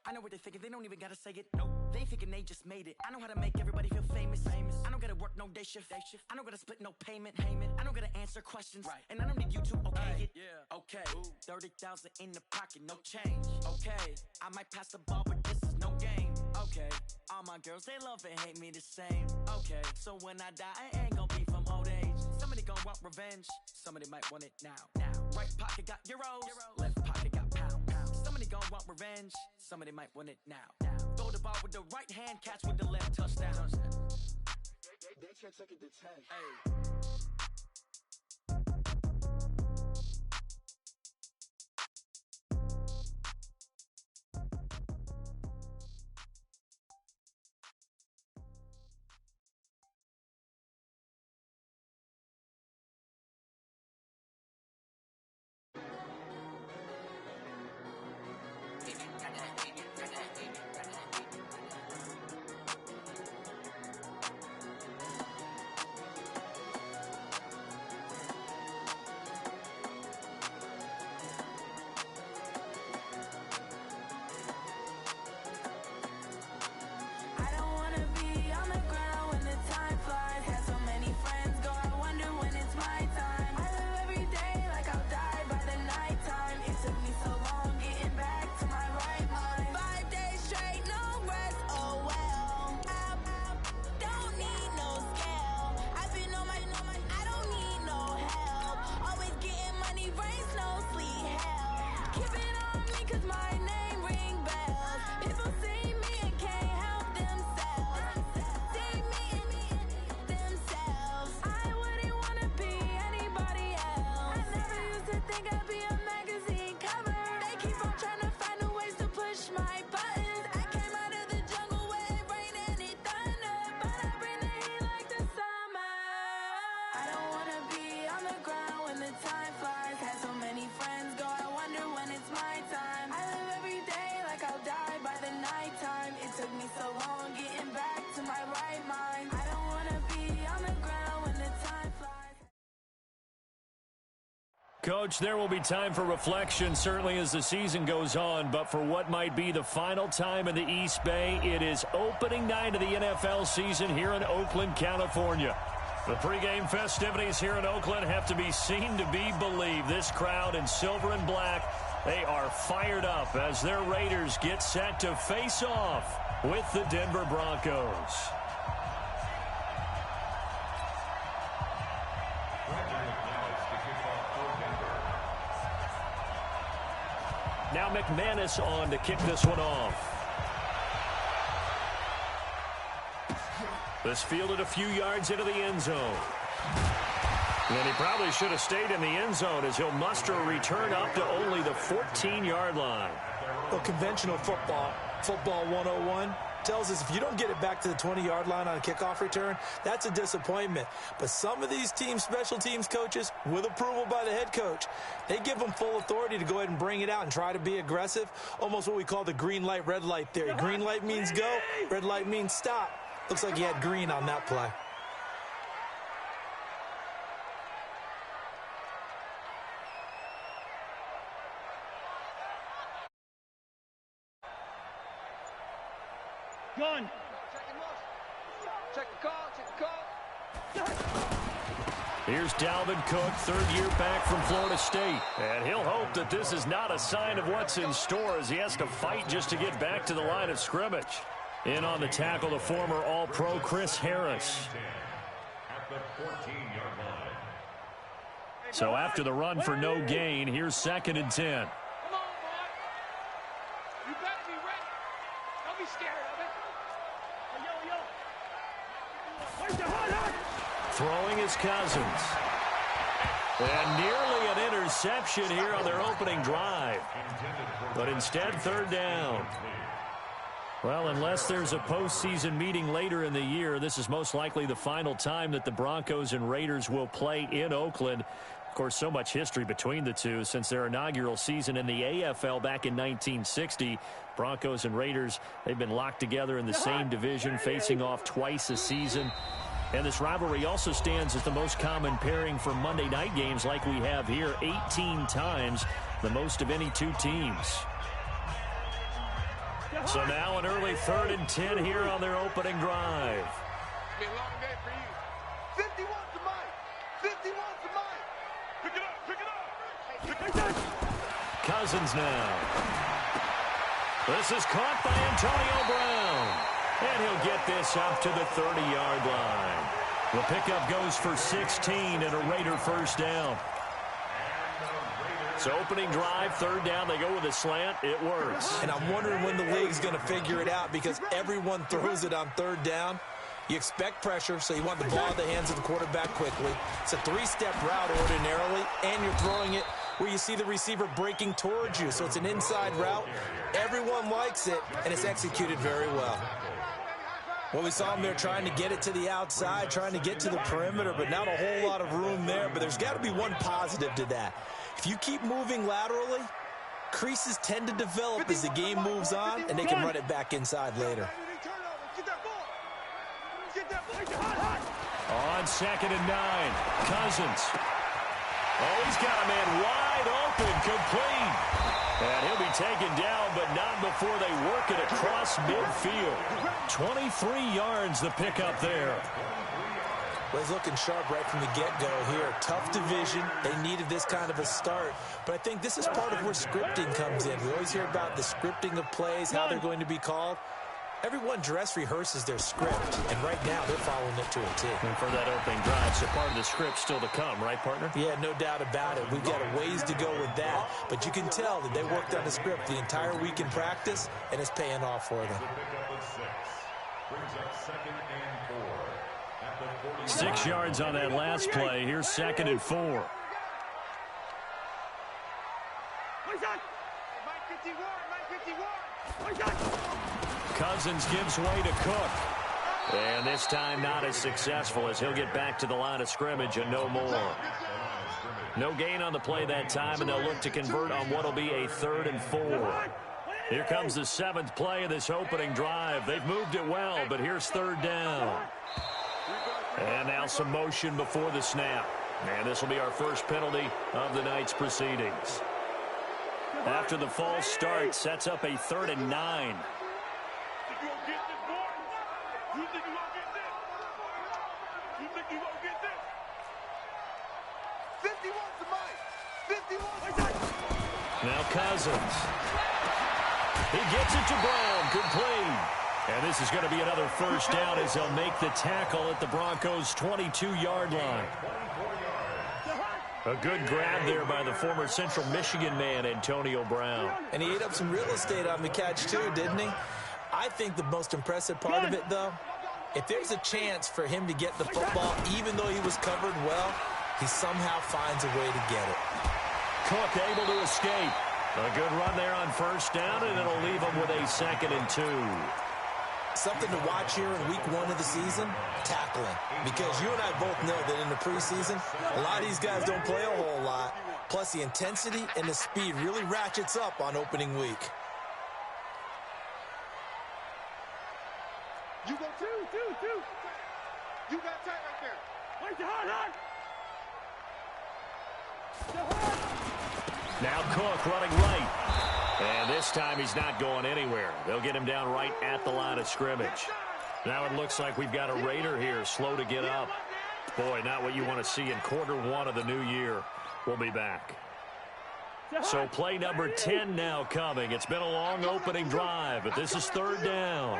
I know what they're thinking, they don't even gotta say it. Nope. They thinking they just made it. I know how to make everybody feel famous. I don't gotta work no day shift. I don't gotta split no payment. I don't gotta answer questions. And I don't need you to okay it. Okay. 30,000 in the pocket, no change. Okay. I might pass the ball, but this is no game. Okay. All my girls, they love and hate me the same. Okay. So when I die, I ain't gonna be from old age. Somebody gonna want revenge. Somebody might want it now. Right pocket got euros. Left pocket got pounds. Somebody gon' want revenge. Somebody might want it now. Throw the ball with the right hand, catch with the left, touchdown. They check second to 10. Hey. Coach, there will be time for reflection, certainly as the season goes on, but for what might be the final time in the East Bay, it is opening night of the NFL season here in Oakland, California. The pregame festivities here in Oakland have to be seen to be believed. This crowd in silver and black, they are fired up as their Raiders get set to face off with the Denver Broncos. Now McManus on to kick this one off. This fielded a few yards into the end zone. And he probably should have stayed in the end zone as he'll muster a return up to only the 14-yard line. Well, conventional football 101, tells us if you don't get it back to the 20-yard line on a kickoff return, that's a disappointment. But some of these team special teams coaches, with approval by the head coach, they give them full authority to go ahead and bring it out and try to be aggressive, almost what we call the green light, red light theory. Green light means go, red light means stop. Looks like he had green on that play. Gun. Check the call. Here's Dalvin Cook, third-year back from Florida State. And he'll hope that this is not a sign of what's in store as he has to fight just to get back to the line of scrimmage. In on the tackle, the former All-Pro Chris Harris. At the 14-yard line. So after the run for no gain, here's 2nd and 10. Come on, boy. You better be ready. Don't be scared of it. Where's the hot? Throwing is Cousins. And nearly an interception here on their opening drive. But instead, 3rd down. Well, unless there's a postseason meeting later in the year, this is most likely the final time that the Broncos and Raiders will play in Oakland. Of course, so much history between the two since their inaugural season in the AFL back in 1960. Broncos and Raiders, they've been locked together in the same division, facing off twice a season. And this rivalry also stands as the most common pairing for Monday night games like we have here, 18 times, the most of any two teams. So now an early 3rd and 10 here on their opening drive. It's been a long day for you. 51's the mic. 51's the mic. Pick it up, pick it up. Cousins now. This is caught by Antonio Brown. And he'll get this up to the 30-yard line. The pickup goes for 16 and a Raider first down. So opening drive, 3rd down, they go with a slant. It works. And I'm wondering when the league's going to figure it out because everyone throws it on 3rd down. You expect pressure, so you want the ball in the hands of the quarterback quickly. It's a 3-step route ordinarily, and you're throwing it where you see the receiver breaking towards you. So it's an inside route. Everyone likes it, and it's executed very well. Well, we saw him there trying to get it to the outside, trying to get to the perimeter, but not a whole lot of room there. But there's got to be one positive to that. If you keep moving laterally, creases tend to develop as the game moves on, and they can run it back inside later. On 2nd and 9, Cousins. Oh, he's got a man wide open, complete. And he'll be taken down, but not before they work it across midfield. 23 yards the pickup there. Well, he's looking sharp right from the get-go here. Tough division. They needed this kind of a start. But I think this is part of where scripting comes in. We always hear about the scripting of plays, how they're going to be called. Everyone dress rehearses their script, and right now they're following it to a T. And for that opening drive, so part of the script still to come, right, partner? Yeah, no doubt about it. We've got a ways to go with that. But you can tell that they worked on the script the entire week in practice, and it's paying off for them. 6 yards on that last play. Here's 2nd and 4. Mike 51, Mike 51. Cousins gives way to Cook. And this time not as successful as he'll get back to the line of scrimmage and no more. No gain on the play that time, and they'll look to convert on what will be a 3rd and 4. Here comes the 7th play of this opening drive. They've moved it well, but here's 3rd down. And now some motion before the snap. And this will be our first penalty of the night's proceedings. After the false start, sets up a 3rd and 9. You think you gonna get this? You think you gonna get this? 51's the mic. 51's the mic. Now Cousins. He gets it to Brown, complete. And this is going to be another first down as they'll make the tackle at the Broncos' 22-yard line. A good grab there by the former Central Michigan man, Antonio Brown. And he ate up some real estate on the catch too, didn't he? I think the most impressive part of it, though, if there's a chance for him to get the football, even though he was covered well, he somehow finds a way to get it. Cook able to escape. A good run there on first down, and it'll leave him with a 2nd and 2. Something to watch here in week 1 of the season, tackling. Because you and I both know that in the preseason, a lot of these guys don't play a whole lot. Plus, the intensity and the speed really ratchets up on opening week. You go two. You got tight right there. Wait, the hard. Now Cook running right. And this time he's not going anywhere. They'll get him down right at the line of scrimmage. Now it looks like we've got a Raider here, slow to get up. Boy, not what you want to see in quarter 1 of the new year. We'll be back. So play number 10 now coming. It's been a long opening drive, but this is 3rd down.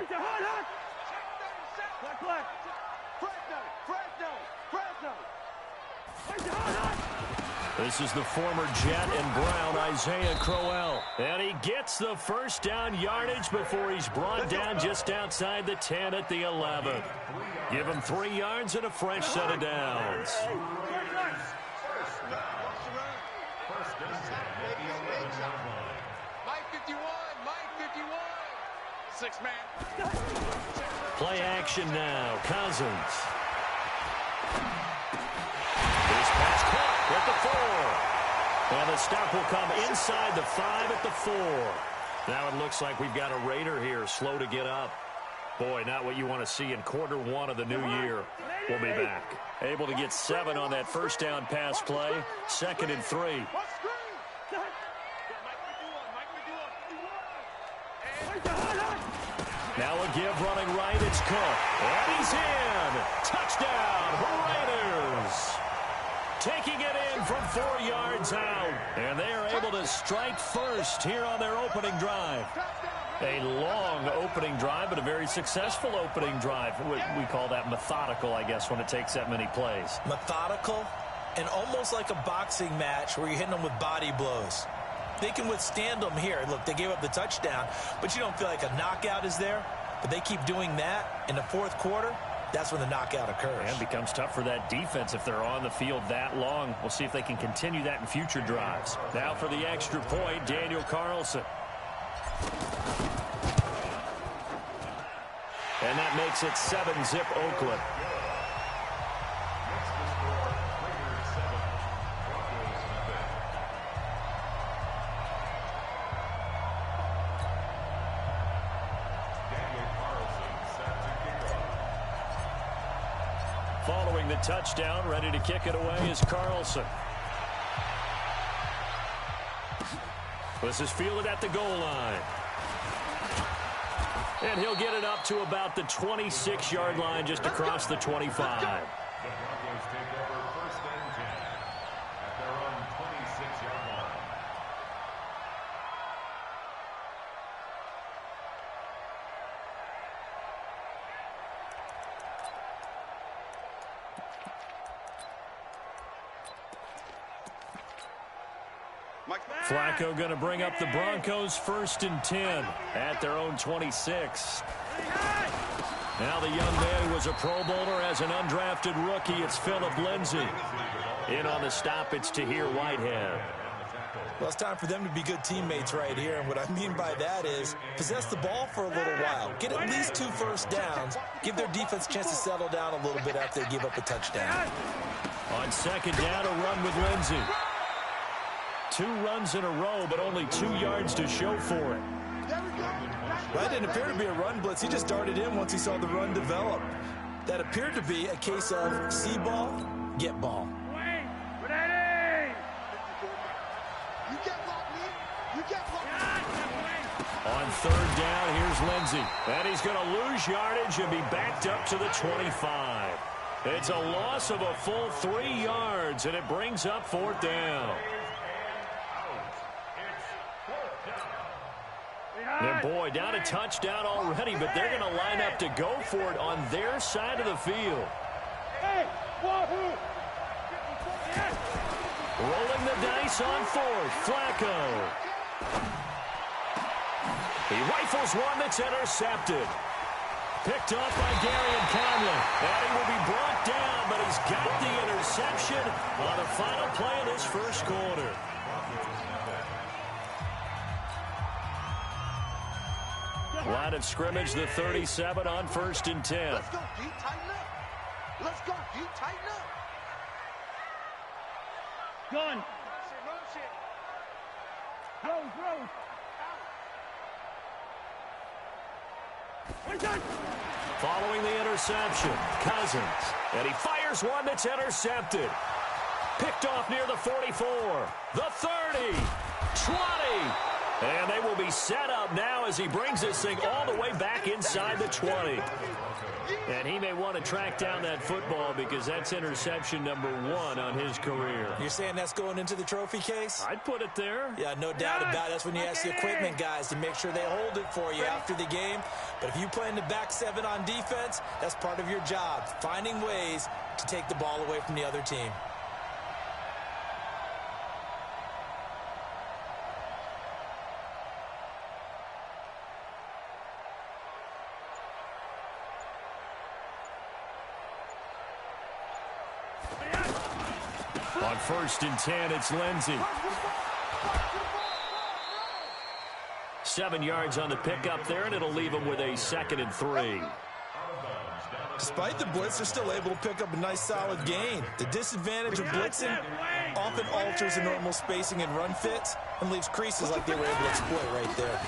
This is the former Jet and Brown, Isaiah Crowell. And he gets the first down yardage before he's brought down just outside the 10 at the 11. Give him 3 yards and a fresh set of downs. Mike 51, Mike 51. 6-man. Play action now. Cousins. Here's pass caught at the 4. And the stop will come inside the 5 at the 4. Now it looks like we've got a Raider here, slow to get up. Boy, not what you want to see in quarter 1 of the new year. We'll be back. Able to get 7 on that first down pass play. 2nd and 3. Now a give running right. It's Cook. And he's in. Touchdown, Raiders. Taking it in from 4 yards out. And they are able to strike first here on their opening drive. A long opening drive, but a very successful opening drive. We call that methodical, I guess, when it takes that many plays. Methodical and almost like a boxing match where you're hitting them with body blows. They can withstand them here. Look, they gave up the touchdown, but you don't feel like a knockout is there. But they keep doing that in the fourth quarter. That's when the knockout occurs. And it becomes tough for that defense if they're on the field that long. We'll see if they can continue that in future drives. Now for the extra point, Daniel Carlson. And that makes it 7-zip Oakland. Following the touchdown, ready to kick it away is Carlson. This is fielded at the goal line. And he'll get it up to about the 26-yard line, just across the 25. The Broncos take over first and 10 at their own 26-yard line. Flacco going to bring up the Broncos first and 10 at their own 26. Now the young man who was a Pro Bowler as an undrafted rookie, it's Phillip Lindsay. In on the stop, it's Tahir Whitehead. Well, it's time for them to be good teammates right here. And what I mean by that is possess the ball for a little while. Get at least 2 first downs. Give their defense a chance to settle down a little bit after they give up a touchdown. On second down, a run with Lindsay. 2 runs in a row, but only 2 yards to show for it. That didn't appear to be a run blitz. He just darted in once he saw the run develop. That appeared to be a case of see ball, get ball. On third down, here's Lindsay. And he's going to lose yardage and be backed up to the 25. It's a loss of a full 3 yards, and it brings up fourth down. And boy, down a touchdown already, but they're going to line up to go for it on their side of the field. Rolling the dice on fourth, Flacco. He rifles one that's intercepted. Picked off by Darian Conley. And he will be brought down, but he's got the interception on the final play of this first quarter. Line of scrimmage, the 37 on first and 10. Let's go, D, tighten up. Let's go, D, tighten up. Gun. Following the interception, Cousins. And he fires one that's intercepted. Picked off near the 44, the 30, 20. And they will be set up now as he brings this thing all the way back inside the 20. And he may want to track down that football because that's interception number 1 on his career. You're saying that's going into the trophy case? I'd put it there. Yeah, no doubt about it. That's when you ask the equipment guys to make sure they hold it for you after the game. But if you play in the back 7 on defense, that's part of your job, finding ways to take the ball away from the other team. On first and 10, it's Lindsay. 7 yards on the pickup there, and it'll leave him with a 2nd and 3. Despite the blitz, they're still able to pick up a nice solid gain. The disadvantage of blitzing often alters the normal spacing and run fits and leaves creases like they were able to exploit right there.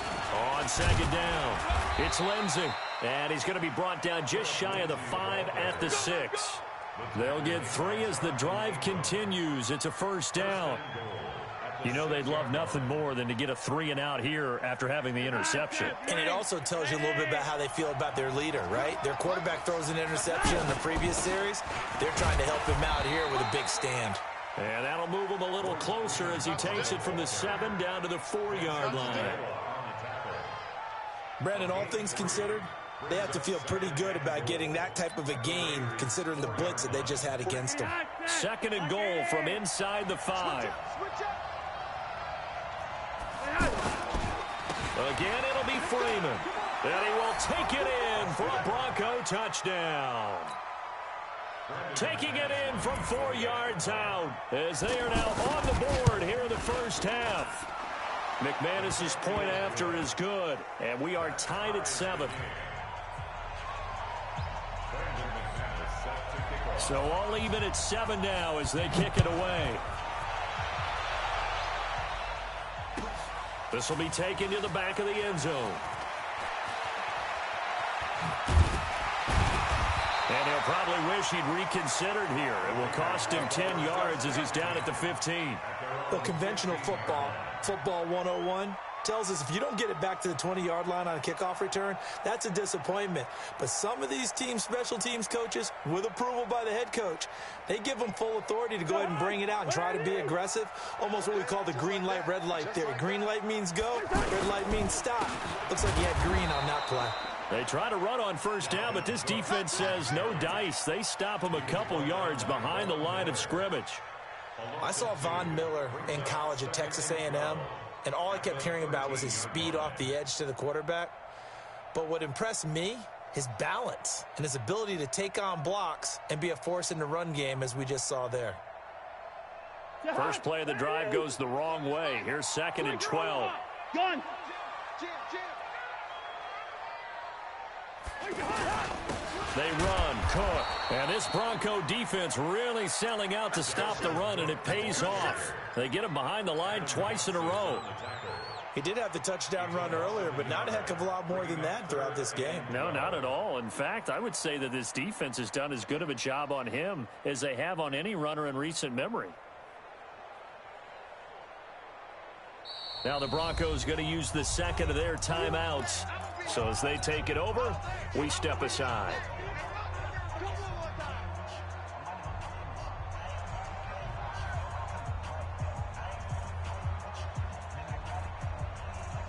On second down, it's Lindsay. And he's going to be brought down just shy of the 5 at the 6. They'll get 3 as the drive continues. It's a first down. You know they'd love nothing more than to get a 3-and-out here after having the interception. And it also tells you a little bit about how they feel about their leader, right? Their quarterback throws an interception in the previous series. They're trying to help him out here with a big stand. And that'll move him a little closer as he takes it from the 7 down to the 4-yard line. Brandon, all things considered, they have to feel pretty good about getting that type of a gain considering the blitz that they just had against them. 2nd and goal from inside the 5. Again, it'll be Freeman. And he will take it in for a Bronco touchdown. Taking it in from 4 yards out as they are now on the board here in the first half. McManus's point after is good, and we are tied at 7. So all even at 7 now as they kick it away. This will be taken to the back of the end zone. And he'll probably wish he'd reconsidered here. It will cost him 10 yards as he's down at the 15. Well, conventional football 101, tells us if you don't get it back to the 20-yard line on a kickoff return, that's a disappointment. But some of these special teams coaches, with approval by the head coach, they give them full authority to go ahead and bring it out and try to be aggressive, almost what we call the green light, red light theory. Green light means go, red light means stop. Looks like he had green on that play. They try to run on first down, but this defense says no dice. They stop him a couple yards behind the line of scrimmage. I saw Von Miller in college at Texas A&M, and all I kept hearing about was his speed off the edge to the quarterback. But what impressed me, his balance and his ability to take on blocks and be a force in the run game, as we just saw there. First play of the drive goes the wrong way. Here's 2nd and 12. Gun. They run, Cook. And this Bronco defense really selling out to stop the run, and it pays off. They get him behind the line twice in a row. He did have the touchdown run earlier, but not a heck of a lot more than that throughout this game. No, not at all. In fact, I would say that this defense has done as good of a job on him as they have on any runner in recent memory. Now the Broncos going to use the 2nd of their timeouts. So as they take it over, we step aside.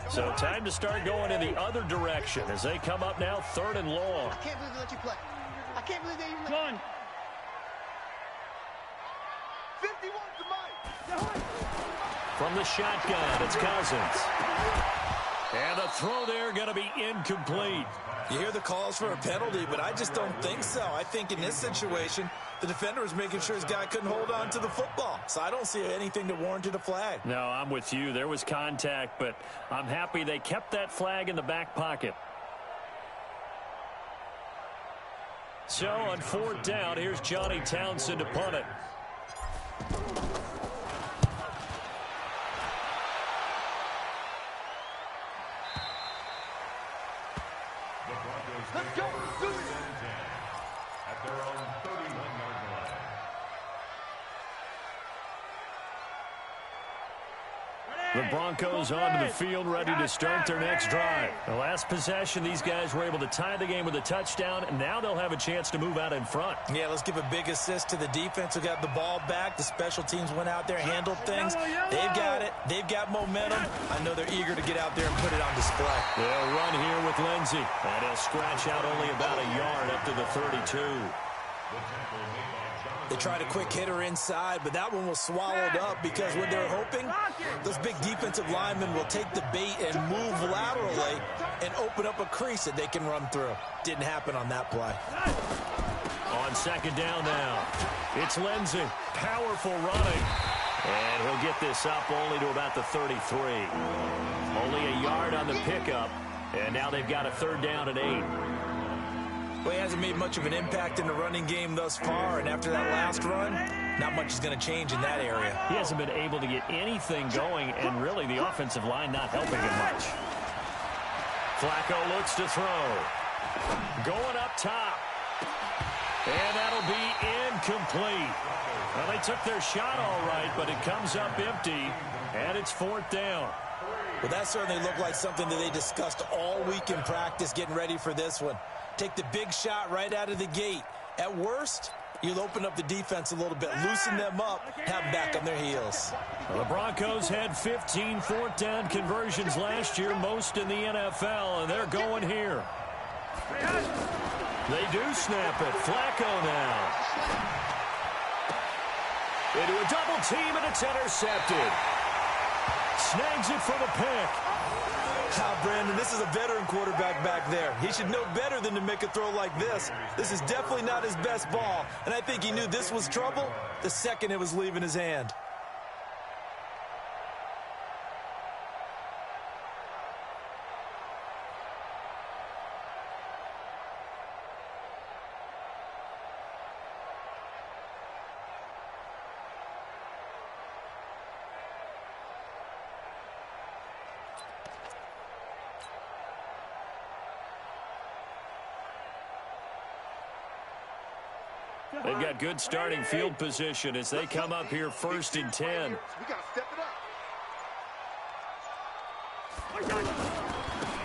So time to start going in the other direction as they come up now 3rd and long. I can't believe they let you play. I can't believe they even let Gun. 51 to Mike. From the shotgun, it's Cousins. And the throw there going to be incomplete. You hear the calls for a penalty, but I just don't think so. I think in this situation, the defender was making sure his guy couldn't hold on to the football. So I don't see anything that warranted a flag. No, I'm with you. There was contact, but I'm happy they kept that flag in the back pocket. So on 4th down, here's Johnny Townsend to punt it. Let's go. Do it. At their own 31-yard line. The Broncos onto the field, ready to start their next drive. The last possession, these guys were able to tie the game with a touchdown, and now they'll have a chance to move out in front. Yeah, let's give a big assist to the defense who got the ball back. The special teams went out there, handled things. They've got it. They've got momentum. I know they're eager to get out there and put it on display. They'll run here with Lindsey, and he'll scratch out only about a yard up to the 32. They tried a quick hitter inside, but that one was swallowed up because what they're hoping, those big defensive linemen will take the bait and move laterally and open up a crease that they can run through. Didn't happen on that play. On 2nd down now, it's Lindsey. Powerful running. And he'll get this up only to about the 33. Only a yard on the pickup, and now they've got a 3rd down and 8. Well, he hasn't made much of an impact in the running game thus far, and after that last run, not much is going to change in that area. He hasn't been able to get anything going, and really the offensive line not helping him much. Flacco looks to throw. Going up top. And that'll be incomplete. Well, they took their shot all right, but it comes up empty, and it's 4th down. Well, that certainly looked like something that they discussed all week in practice getting ready for this one. Take the big shot right out of the gate. At worst, you'll open up the defense a little bit, loosen them up, have them back on their heels. Well, the Broncos had 15 4th down conversions last year, most in the NFL, and they're going here. They do snap it. Flacco now. Into a double team, and it's intercepted. Snags it for the pick. Brandon, this is a veteran quarterback back there. He should know better than to make a throw like this. This is definitely not his best ball, and I think he knew this was trouble the second it was leaving his hand. They've got good starting field position as they come up here 1st and 10. We got to step it up.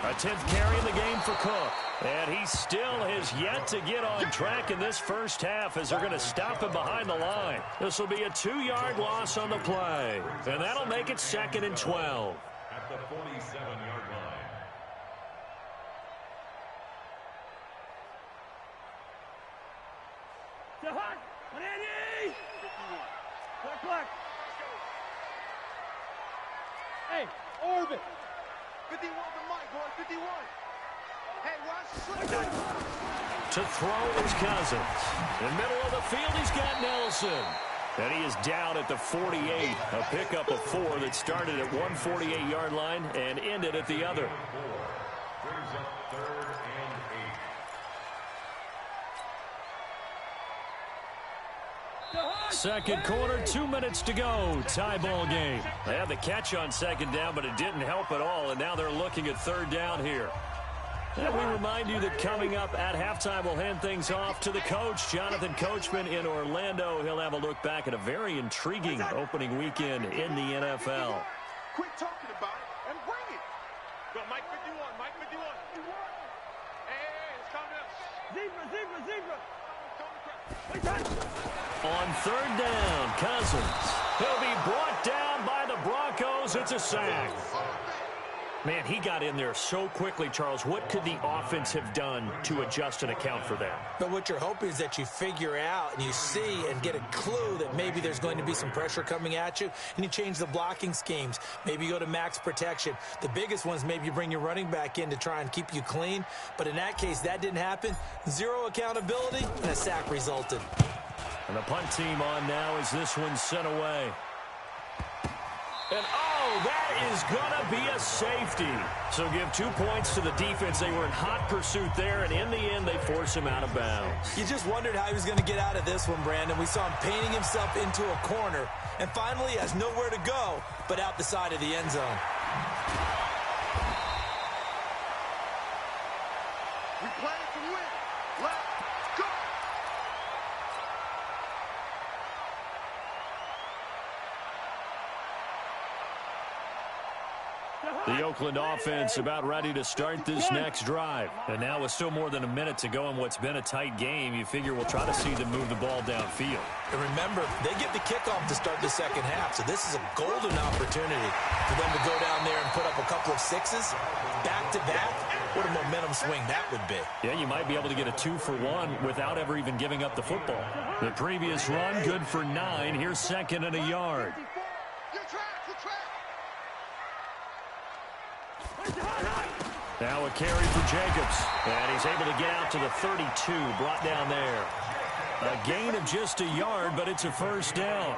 A 10th carry in the game for Cook. And he still has yet to get on track in this first half as they're going to stop him behind the line. This will be a 2-yard loss on the play. And that'll make it 2nd and 12. At the 47-yard line. Hey, Orbit. 51 to Mike, boy, 51. Hey, watch the slip. To throw is Cousins. In the middle of the field, he's got Nelson. And he is down at the 48. A pickup of 4 that started at 148-yard line and ended at the other. Brings up 3rd and 8. Second quarter, 2 minutes to go. Tie ball game. They had the catch on 2nd down, but it didn't help at all, and now they're looking at 3rd down here. And we remind you that coming up at halftime, we'll hand things off to the coach, Jonathan Coachman in Orlando. He'll have a look back at a very intriguing opening weekend in the NFL. Quit talking about it and bring it. Go, Mike 51, Mike 51. Hey, let's calm down. Zebra. On 3rd down, Cousins. He'll be brought down by the Broncos. It's a sack. Man, he got in there so quickly, Charles. What could the offense have done to adjust and account for that? But what you're hoping is that you figure out and you see and get a clue that maybe there's going to be some pressure coming at you, and you change the blocking schemes. Maybe you go to max protection. The biggest one is maybe you bring your running back in to try and keep you clean. But in that case, that didn't happen. 0 accountability, and a sack resulted. And the punt team on now as this one's sent away. And, oh, that is going to be a safety. So give 2 points to the defense. They were in hot pursuit there, and in the end, they force him out of bounds. You just wondered how he was going to get out of this one, Brandon. We saw him painting himself into a corner, and finally has nowhere to go but out the side of the end zone. We playing to win. Let's go. The Oakland offense about ready to start this next drive. And now with still more than a minute to go in what's been a tight game, you figure we'll try to see them move the ball downfield. And remember, they get the kickoff to start the second half, so this is a golden opportunity for them to go down there and put up a couple of sixes back-to-back. What a momentum swing that would be. Yeah, you might be able to get a 2-for-1 without ever even giving up the football. The previous run, good for 9. Here's 2nd and a yard. Now a carry for Jacobs, and he's able to get out to the 32, brought down there. A gain of just a yard, but it's a 1st down.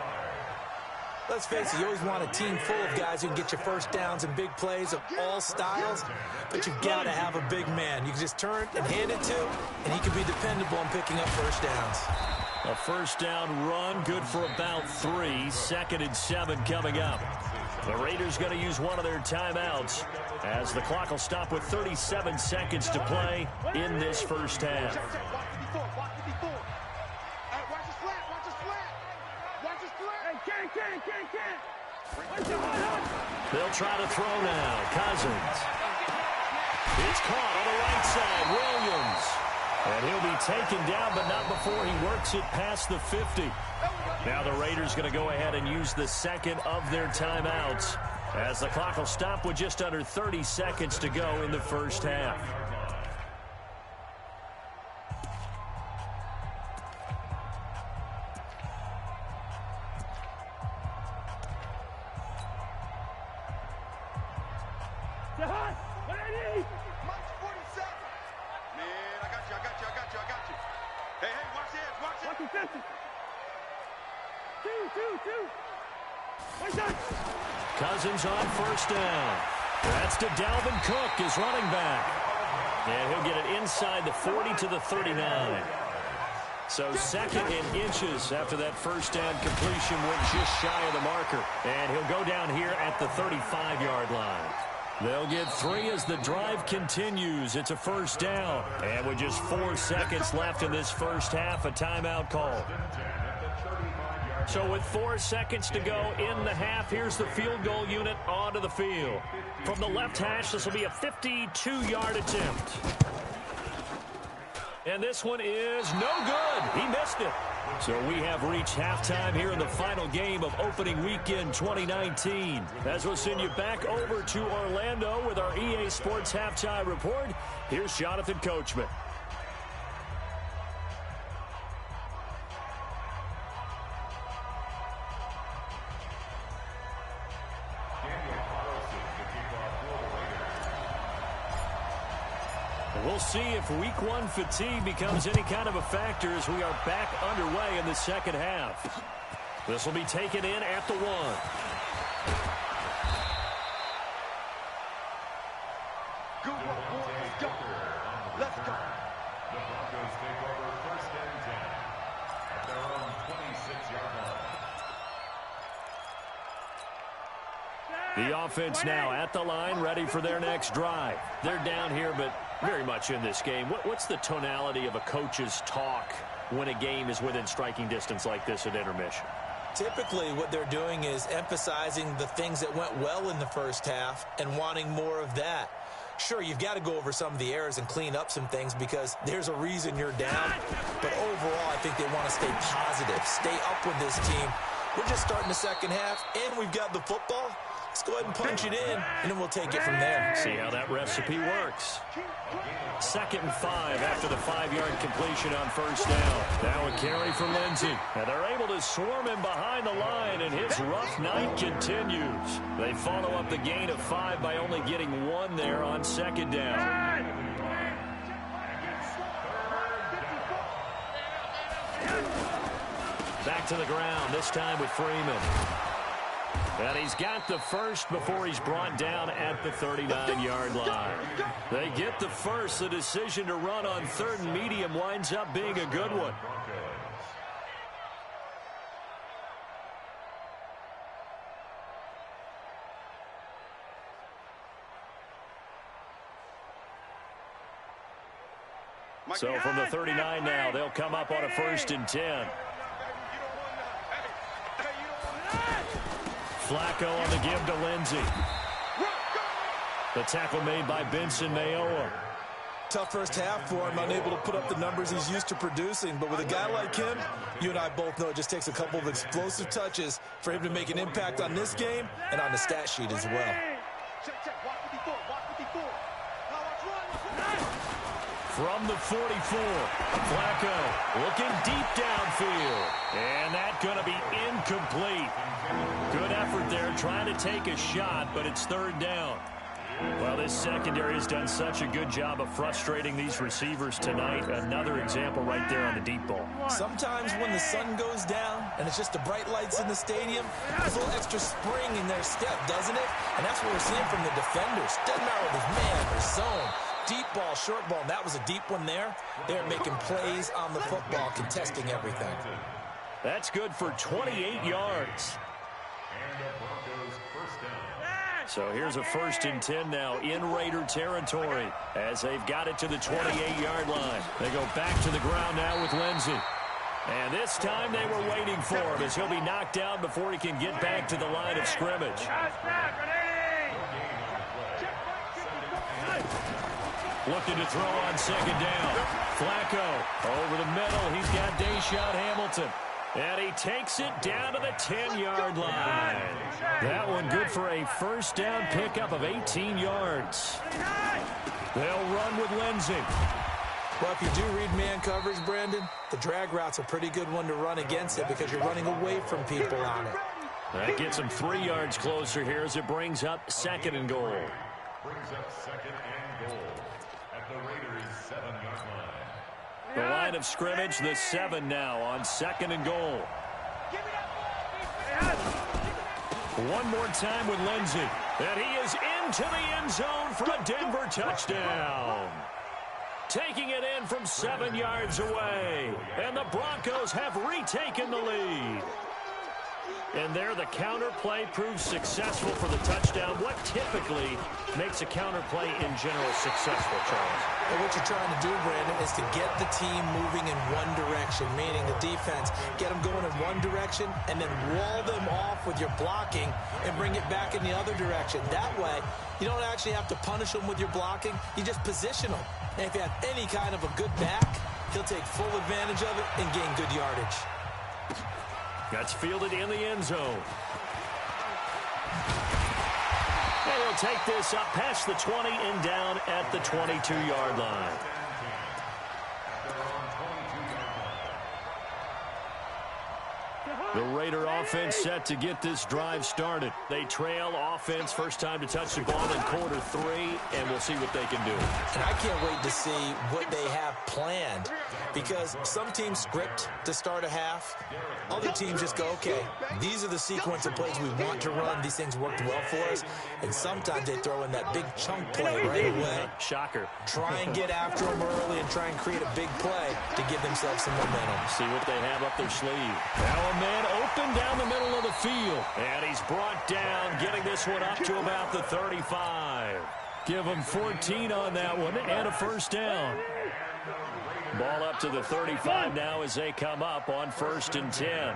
Let's face it, you always want a team full of guys who can get you first downs and big plays of all styles, but you've got to have a big man. You can just turn and hand it to, and he can be dependable on picking up first downs. A 1st down run, good for about 3. 2nd and 7 coming up. The Raiders going to use one of their timeouts as the clock will stop with 37 seconds to play in this first half. They'll try to throw now. Cousins. It's caught on the right side. Williams. And he'll be taken down, but not before he works it past the 50. Now the Raiders going to go ahead and use the second of their timeouts, as the clock will stop with just under 30 seconds to go in the first half. Cousins on first down. That's to Dalvin Cook, his running back. And he'll get it inside the 40 to the 39. So second in inches after that first down completion went just shy of the marker. And he'll go down here at the 35-yard line. They'll get 3 as the drive continues. It's a first down. And with just 4 seconds left in this first half, a timeout call. So with 4 seconds to go in the half, here's the field goal unit onto the field. From the left hash, this will be a 52-yard attempt. And this one is no good. He missed it. So we have reached halftime here in the final game of opening weekend 2019. As we'll send you back over to Orlando with our EA Sports Halftime Report, here's Jonathan Coachman. We'll see if week 1 fatigue becomes any kind of a factor as we are back underway in the second half. This will be taken in at the 1. Good work, boys. Let's go. Let's go. The Broncos take over first and 10 at their own 26-yard line. The offense now at the line, ready for their next drive. They're down here, but very much in this game. What's the tonality of a coach's talk when a game is within striking distance like this at intermission? Typically, what they're doing is emphasizing the things that went well in the first half and wanting more of that. Sure, you've got to go over some of the errors and clean up some things because there's a reason you're down. But overall, I think they want to stay positive, stay up with this team. We're just starting the second half, and we've got the football. Let's go ahead and punch it in, and then we'll take it from there. See how that recipe works. 2nd and 5 after the 5-yard completion on first down. Now a carry for Lindsey. And they're able to swarm him behind the line, and his rough night continues. They follow up the gain of 5 by only getting 1 there on 2nd down. Back to the ground, this time with Freeman. And he's got the first before he's brought down at the 39-yard line. They get the first. The decision to run on 3rd and medium winds up being a good one. So from the 39 now, they'll come up on a 1st and 10. Flacco on the give to Lindsey. The tackle made by Benson Mayowa. Tough first half for him, unable to put up the numbers he's used to producing. But with a guy like him, you and I both know it just takes a couple of explosive touches for him to make an impact on this game and on the stat sheet as well. From the 44, Flacco looking deep downfield. And that's going to be incomplete. Good effort there trying to take a shot, but it's 3rd down. Well, this secondary has done such a good job of frustrating these receivers tonight. Another example right there on the deep ball. Sometimes when the sun goes down and it's just the bright lights in the stadium, there's a little extra spring in their step, doesn't it? And that's what we're seeing from the defenders. Doesn't matter if it's man or zone. Deep ball, short ball, and that was a deep one there. They're making plays on the football, contesting everything. That's good for 28 yards. So here's a 1st and 10 now in Raider territory as they've got it to the 28-yard line. They go back to the ground now with Lindsey. And this time they were waiting for him as he'll be knocked down before he can get back to the line of scrimmage. Looking to throw on second down. Flacco over the middle. He's got Deshaun Hamilton. And he takes it down to the 10-yard line. That one good for a first down pickup of 18 yards. They'll run with Lindsey. Well, if you do read man coverage, Brandon, the drag route's a pretty good one to run against it because you're running away from people on it. That gets him 3 yards closer here as it brings up second and goal. Brings up second and goal at the Raiders' 7-yard line. The line of scrimmage, the 7 now on second and goal. One more time with Lindsey. And he is into the end zone for a Denver touchdown. Taking it in from 7 yards away. And the Broncos have retaken the lead. And there the counter play proves successful for the touchdown. What typically makes a counter play in general successful, Charles? And what you're trying to do, Brandon, is to get the team moving in one direction, meaning the defense, get them going in one direction and then wall them off with your blocking and bring it back in the other direction. That way, you don't actually have to punish them with your blocking. You just position them. And if you have any kind of a good back, he'll take full advantage of it and gain good yardage. That's fielded in the end zone. And he'll take this up past the 20 and down at the 22-yard line. The Raider offense set to get this drive started. They trail offense, first time to touch the ball in quarter 3, and we'll see what they can do. And I can't wait to see what they have planned because some teams script to start a half. Other teams just go, okay, these are the sequence of plays we want to run. These things worked well for us. And sometimes they throw in that big chunk play right away. Shocker. Try and get after them early and try and create a big play to give themselves some momentum. See what they have up their sleeve. Now a man open down the middle of the field. And he's brought down, getting this one up to about the 35. Give him 14 on that one and a first down. Ball up to the 35 now as they come up on 1st and 10.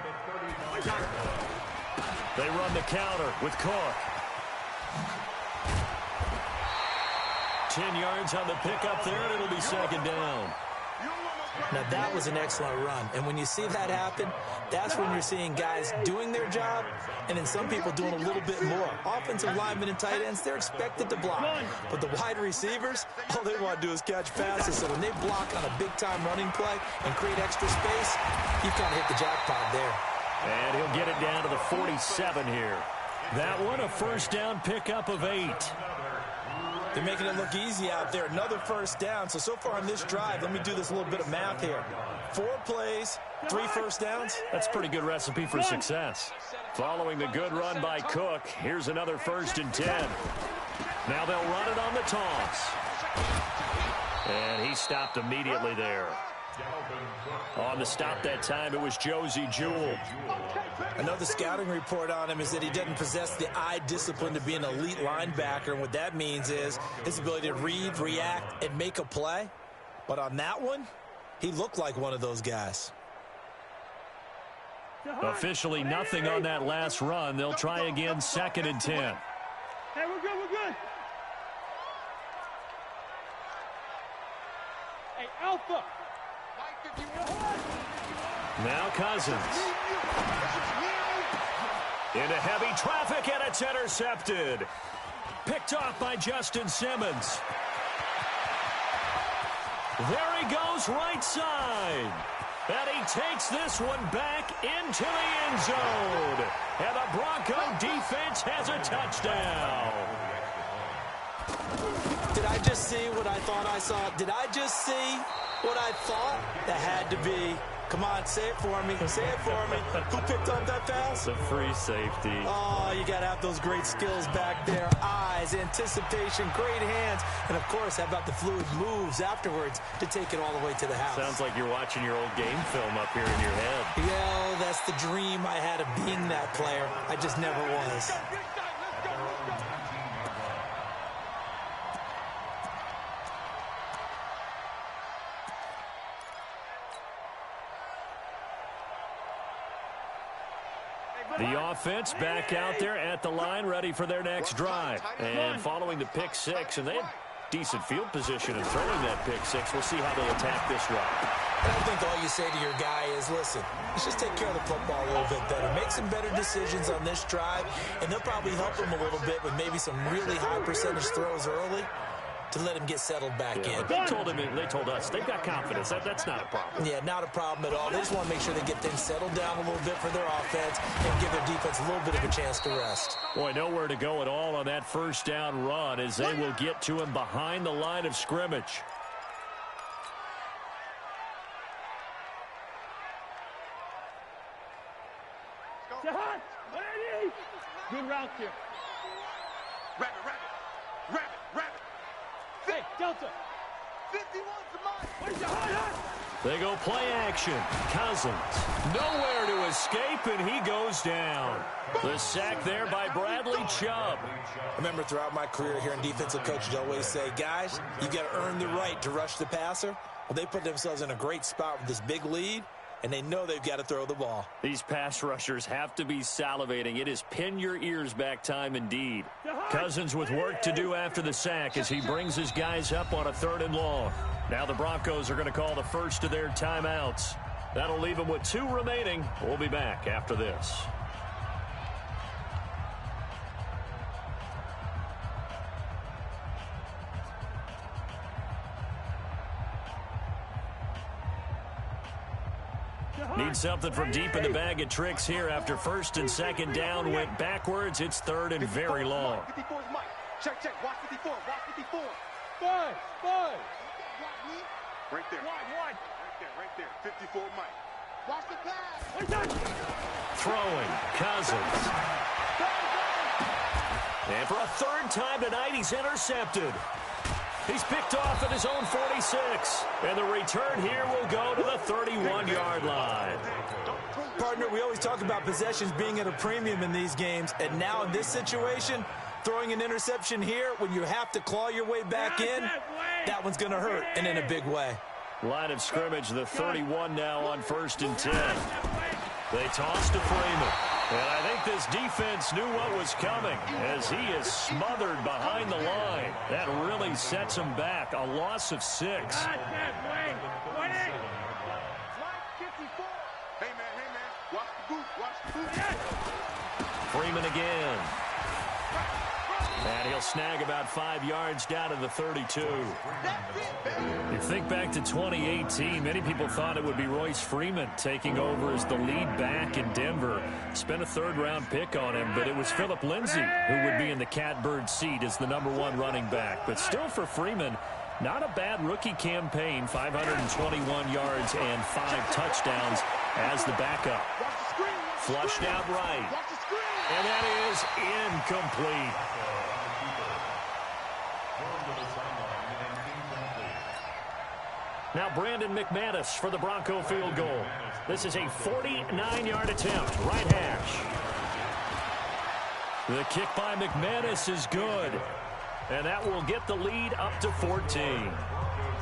They run the counter with Cook. 10 yards on the pickup there, and it'll be second down. Now, that was an excellent run. And when you see that happen, that's when you're seeing guys doing their job and then some people doing a little bit more. Offensive linemen and tight ends, they're expected to block. But the wide receivers, all they want to do is catch passes. So when they block on a big-time running play and create extra space, you've kind of hit the jackpot there. And he'll get it down to the 47 here. That one, a first down pickup of 8. They're making it look easy out there. Another first down. So far on this drive, let me do this little bit of math here. 4 plays, 3 first downs. That's a pretty good recipe for success. Following the good run by Cook, here's another 1st and 10. Now they'll run it on the toss. And he stopped immediately there. On the stop that time, it was Josie Jewell. Another scouting report on him is that he doesn't possess the eye discipline to be an elite linebacker. And what that means is his ability to read, react, and make a play. But on that one, he looked like one of those guys. Officially nothing on that last run. They'll try again 2nd and 10. Hey, we're good, we're good. Hey, Alpha. Now Cousins. Into heavy traffic, and it's intercepted. Picked off by Justin Simmons. There he goes, right side. And he takes this one back into the end zone. And the Bronco defense has a touchdown. Did I just see what I thought I saw? Did I just see what I thought? That had to be. Come on, say it for me. Say it for me. Who picked up that pass? The free safety. Oh, you got to have those great skills back there. Eyes, anticipation, great hands. And, of course, how about the fluid moves afterwards to take it all the way to the house? Sounds like you're watching your old game film up here in your head. Yeah, that's the dream I had of being that player. I just never was. The offense back out there at the line, ready for their next drive. And following the pick six, and they have decent field position in throwing that pick six. We'll see how they attack this drive. And I think all you say to your guy is, listen, let's just take care of the football a little bit better. Make some better decisions on this drive, and they'll probably help him a little bit with maybe some really high percentage throws early to let him get settled back in. They told us they've got confidence. That's not a problem. Yeah, not a problem at all. They just want to make sure they get things settled down a little bit for their offense and give their defense a little bit of a chance to rest. Boy, nowhere to go at all on that first down run as they will get to him behind the line of scrimmage. Good route here. Rabbit. Hey, Delta. 51's the mine. Where's your hot? They go play action. Cousins nowhere to escape, and he goes down. The sack there by Bradley Chubb. I remember throughout my career here in defensive coaches always say, guys, you got to earn the right to rush the passer. Well, they put themselves in a great spot with this big lead, and they know they've got to throw the ball. These pass rushers have to be salivating. It is pin your ears back time indeed. Cousins with work to do after the sack as he brings his guys up on a 3rd and long. Now the Broncos are going to call the first of their timeouts. That'll leave them with 2 remaining. We'll be back after this. Need something from deep in the bag of tricks here after 1st and 2nd down went backwards. It's 3rd and very long. 54's Mike. Check. Watch 54. Watch 54. Five. Right there. Wide. Right there. 54 Mike. Watch the pass. Wait, touch. Throwing. Cousins. And for a 3rd time tonight, he's intercepted. He's picked off at his own 46. And the return here will go to the 31-yard line. Partner, we always talk about possessions being at a premium in these games. And now in this situation, throwing an interception here when you have to claw your way back in, that one's going to hurt, and in a big way. Line of scrimmage, the 31 now on 1st and 10. They toss to Freeman. And I think this defense knew what was coming as he is smothered behind the line. That really sets him back. A loss of 6. Hey, man. Watch the boot. Freeman again. And he'll snag about 5 yards down to the 32. You think back to 2018, many people thought it would be Royce Freeman taking over as the lead back in Denver. Spent a 3rd-round pick on him, but it was Phillip Lindsay who would be in the catbird seat as the #1 running back. But still for Freeman, not a bad rookie campaign, 521 yards and 5 touchdowns as the backup. Flushed out right. And that is incomplete. Now Brandon McManus for the Bronco field goal. This is a 49-yard attempt, right hash. The kick by McManus is good. And that will get the lead up to 14.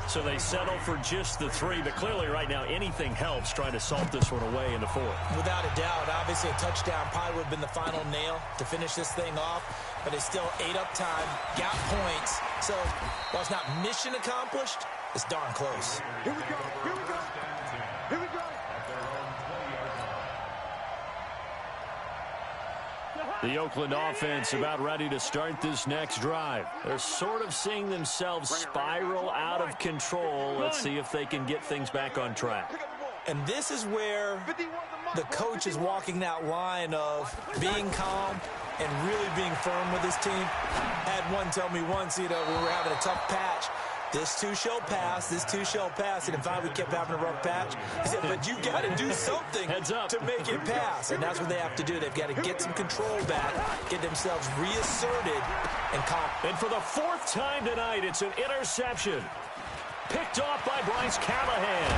So they settle for just the 3, but clearly right now anything helps trying to salt this one away in the 4th. Without a doubt, obviously a touchdown probably would have been the final nail to finish this thing off, but it's still ate up time, got points. So while it's not mission accomplished, it's darn close. Here we go. The Oakland offense about ready to start this next drive. They're sort of seeing themselves spiral out of control. Let's see if they can get things back on track. And this is where the coach is walking that line of being calm and really being firm with his team. I had one tell me once, when we were having a tough patch, this too shall pass, and if we kept having a rough patch, he said, but you got to do something to make it pass. And that's what they have to do. They've got to get some control back, get themselves reasserted, and calm. And for the 4th time tonight, it's an interception. Picked off by Bryce Callahan.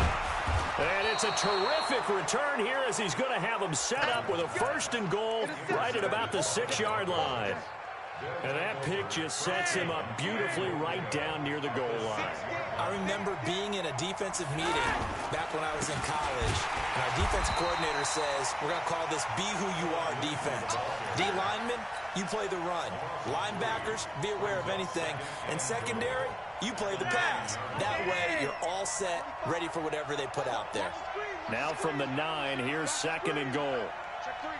And it's a terrific return here as he's going to have them set up with a 1st and goal right at about the 6-yard line. And that pick just sets him up beautifully right down near the goal line. I remember being in a defensive meeting back when I was in college, and our defensive coordinator says, we're going to call this Be Who You Are defense. D linemen, you play the run. Linebackers, be aware of anything. And secondary, you play the pass. That way, you're all set, ready for whatever they put out there. Now from the 9, here's 2nd and goal. Check three.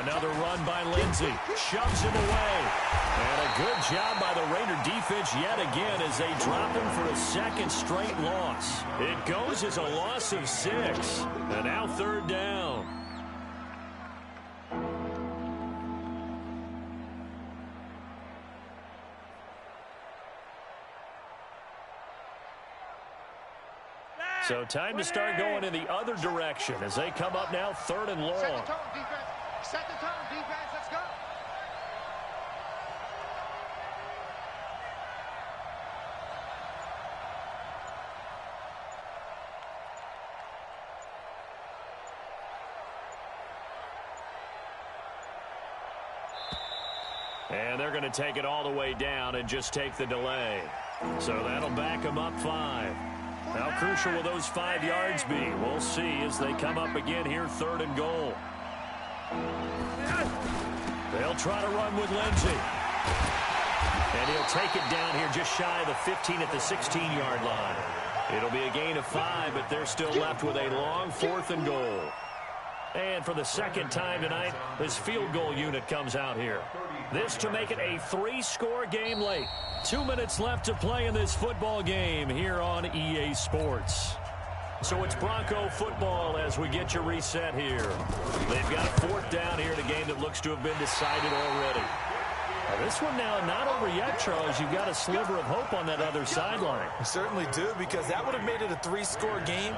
Another run by Lindsey. Shoves him away. And a good job by the Raider defense yet again as they drop him for a 2nd straight loss. It goes as a loss of 6. And now 3rd down. So time to start going in the other direction as they come up now 3rd and long. Set the tone, defense. Set the tone, defense. Let's go. And they're going to take it all the way down and just take the delay. So that'll back them up 5. How crucial will those 5 yards be? We'll see as they come up again here, 3rd and goal. They'll try to run with Lindsey. And he'll take it down here just shy of the 15 at the 16-yard line. It'll be a gain of 5, but they're still left with a long 4th and goal. And for the 2nd time tonight, this field goal unit comes out here. This to make it a 3-score game late. 2 minutes left to play in this football game here on EA Sports. So it's Bronco football as we get you reset here. They've got a 4th down here in a game that looks to have been decided already. Now this one now not over yet, Charles. You've got a sliver of hope on that other sideline. We certainly do, because that would have made it a 3-score game.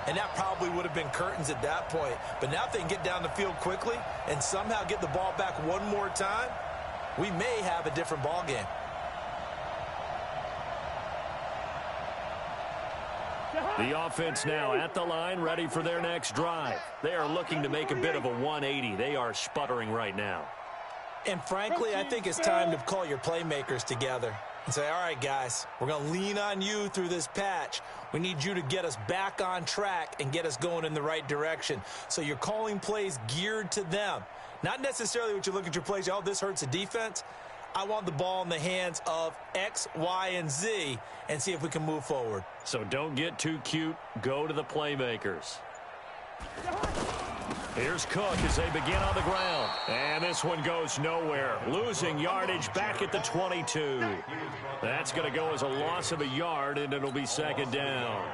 And that probably would have been curtains at that point. But now if they can get down the field quickly and somehow get the ball back one more time, we may have a different ball game. The offense now at the line, ready for their next drive. They are looking to make a bit of a 180. They are sputtering right now. And frankly, I think it's time to call your playmakers together and say, all right, guys, we're going to lean on you through this patch. We need you to get us back on track and get us going in the right direction. So you're calling plays geared to them. Not necessarily what you look at your plays, oh, this hurts the defense. I want the ball in the hands of X, Y, and Z and see if we can move forward. So don't get too cute. Go to the playmakers. Here's Cook as they begin on the ground. And this one goes nowhere. Losing yardage back at the 22. That's going to go as a loss of a yard, and it'll be 2nd down.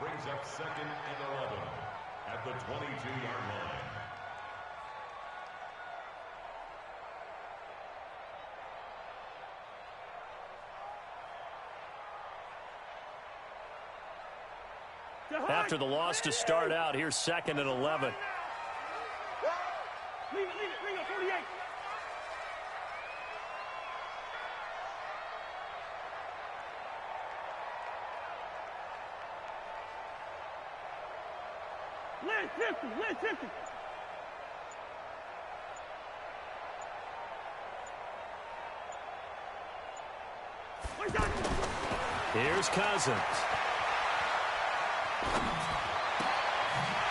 Brings up 2nd and 11 at the 22-yard line. After the loss to start out, here's 2nd and 11. Leave it, 48. Lance 50. Here's Cousins.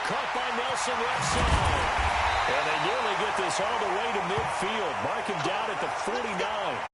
Caught by Nelson left side. And they nearly get this all the way to midfield. Mark him down at the 49.